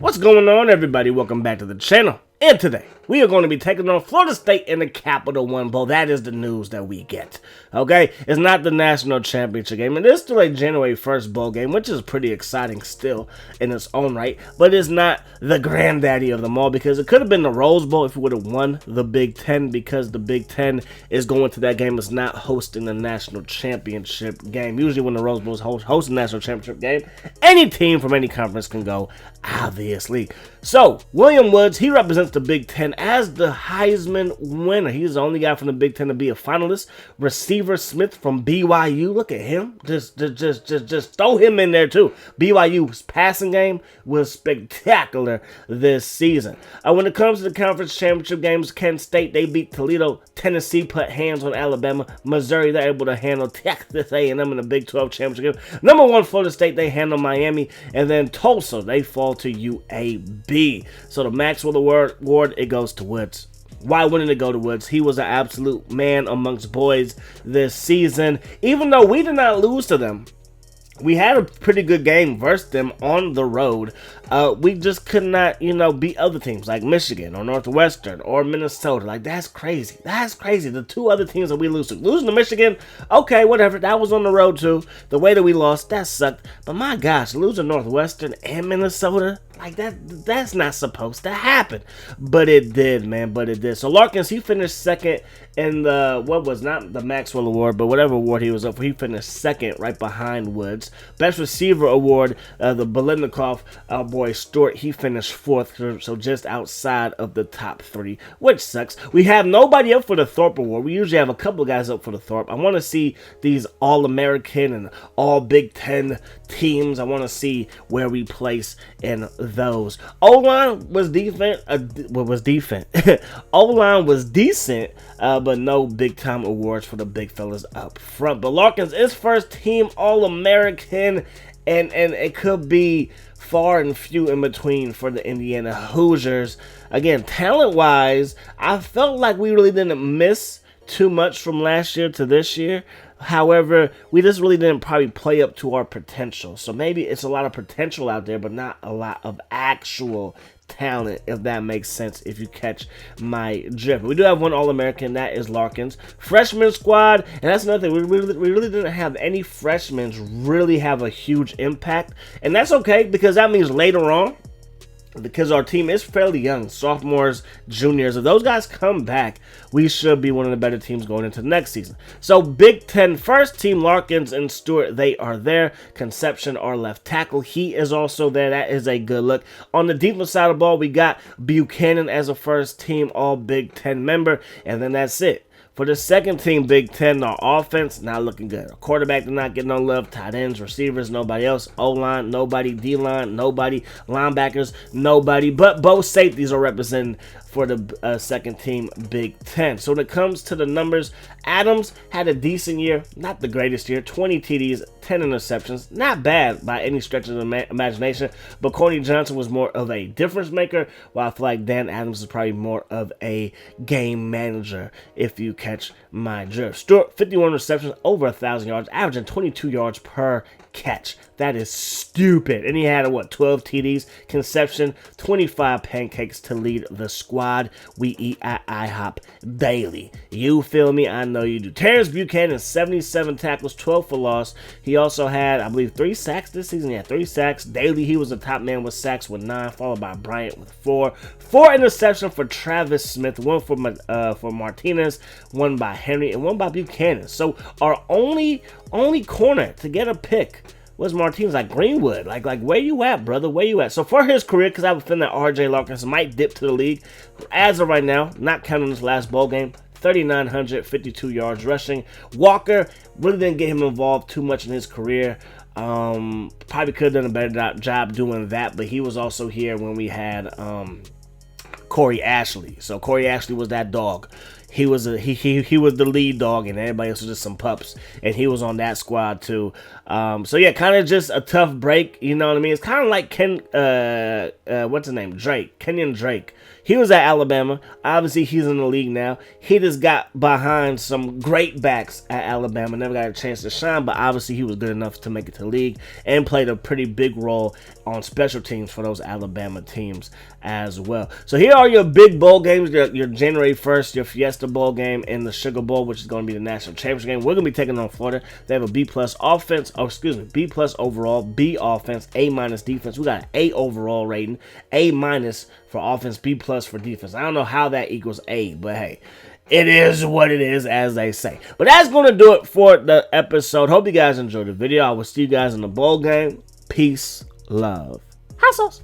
What's going on, everybody? Welcome back to the channel. And today, we are going to be taking on Florida State in the Capital One Bowl. That is the news that we get. Okay? It's not the national championship game. It is still a January 1st bowl game, which is pretty exciting still in its own right. But it's not the granddaddy of them all, because it could have been the Rose Bowl if we would have won the Big Ten, because the Big Ten is going to that game. It's not hosting the national championship game. Usually when the Rose Bowl is hosting the national championship game, any team from any conference can go, obviously. So, William Woods, he represents the Big Ten as the Heisman winner. He's the only guy from the Big Ten to be a finalist. Receiver Smith from BYU, look at him. Just throw him in there too. BYU's passing game was spectacular this season. When it comes to the conference championship games, Kent State, they beat Toledo. Tennessee put hands on Alabama. Missouri, they're able to handle Texas A&M in the Big 12 championship game. Number one, Florida State, they handle Miami. And then Tulsa, they fall to UAB. So the Maxwell Award, it goes to Woods. Why wouldn't it go to Woods? He was an absolute man amongst boys this season. Even though we did not lose to them, we had a pretty good game versus them on the road. We just could not, beat other teams like Michigan or Northwestern or Minnesota. Like, that's crazy. That's crazy. The two other teams that we lose to. Losing to Michigan, okay, whatever. That was on the road too. The way that we lost, that sucked. But my gosh, losing Northwestern and Minnesota, like that's not supposed to happen. But it did, man. But it did. So Larkins, he finished second in the, what was not the Maxwell Award, but whatever award he was up for, he finished second right behind Woods. Best Receiver Award, the Biletnikoff, our boy Stewart, he finished fourth, so just outside of the top three, which sucks. We have nobody up for the Thorpe Award. We usually have a couple of guys up for the Thorpe. I want to see these All-American and All-Big Ten teams. I want to see where we place in those. O-line was defense. O-line was decent, but no big-time awards for the big fellas up front. But Larkins is first team All-American, and it could be far and few in between for the Indiana Hoosiers. Again, talent-wise, I felt like we really didn't miss too much from last year to this year. However, we just really didn't probably play up to our potential. So maybe it's a lot of potential out there, but not a lot of actual talent, if that makes sense, if you catch my drift. We do have one All-American, that is Larkins. Freshman squad, and that's another thing, we really didn't have any freshmen really have a huge impact, and that's okay, because that means later on, because our team is fairly young, sophomores, juniors, if those guys come back, we should be one of the better teams going into next season. So Big Ten first team, Larkins and Stewart, they are there. Conception, our left tackle, he is also there. That is a good look. On the defense side of the ball, we got Buchanan as a first team All Big Ten member, and then that's it. For the second team Big Ten, our offense, not looking good. Our quarterback did not get no love. Tight ends, receivers, nobody else. O-line, nobody. D-line, nobody. Linebackers, nobody. But both safeties are represented for the second team Big Ten. So when it comes to the numbers, Adams had a decent year. Not the greatest year. 20 TDs, 10 interceptions. Not bad by any stretch of the imagination. But Corny Johnson was more of a difference maker, while I feel like Dan Adams is probably more of a game manager, if you catch my drift. Stewart, 51 receptions, over 1,000 yards, averaging 22 yards per catch. That is stupid. And he had, 12 TDs. Conception, 25 pancakes to lead the squad. We eat at IHOP daily. You feel me? I know you do. Terrence Buchanan, 77 tackles, 12 for loss. He also had, I believe, 3 sacks this season. He had 3 sacks. Daily, he was the top man with sacks with 9, followed by Bryant with 4. 4 interceptions for Travis Smith, 1 for Martinez, 1 by Henry, and 1 by Buchanan. So our only corner to get a pick was Martinez, like Greenwood. Like where you at, brother? Where you at? So for his career, because I have a feeling that RJ Larkins might dip to the league. As of right now, not counting this last bowl game, 3,952 yards rushing. Walker really didn't get him involved too much in his career. Probably could have done a better job doing that, but he was also here when we had Corey Ashley. So Corey Ashley was that dog. he was the lead dog, and everybody else was just some pups, and he was on that squad too. So yeah, kind of just a tough break, you know what I mean? It's kind of like what's his name, Kenyon Drake. He was at Alabama. Obviously, he's in the league now. He just got behind some great backs at Alabama. Never got a chance to shine, but obviously he was good enough to make it to the league and played a pretty big role on special teams for those Alabama teams as well. So here are your big bowl games, your January 1st, your Fiesta Bowl game, and the Sugar Bowl, which is going to be the national championship game. We're going to be taking on Florida. They have a B+ offense, B+ overall, B offense, A- defense. We got an A overall rating, A- for offense, B+ for defense. I don't know how that equals A, but hey, it is what it is, as they say. But that's going to do it for the episode. Hope you guys enjoyed the video. I will see you guys in the bowl game. Peace, love. Hot sauce.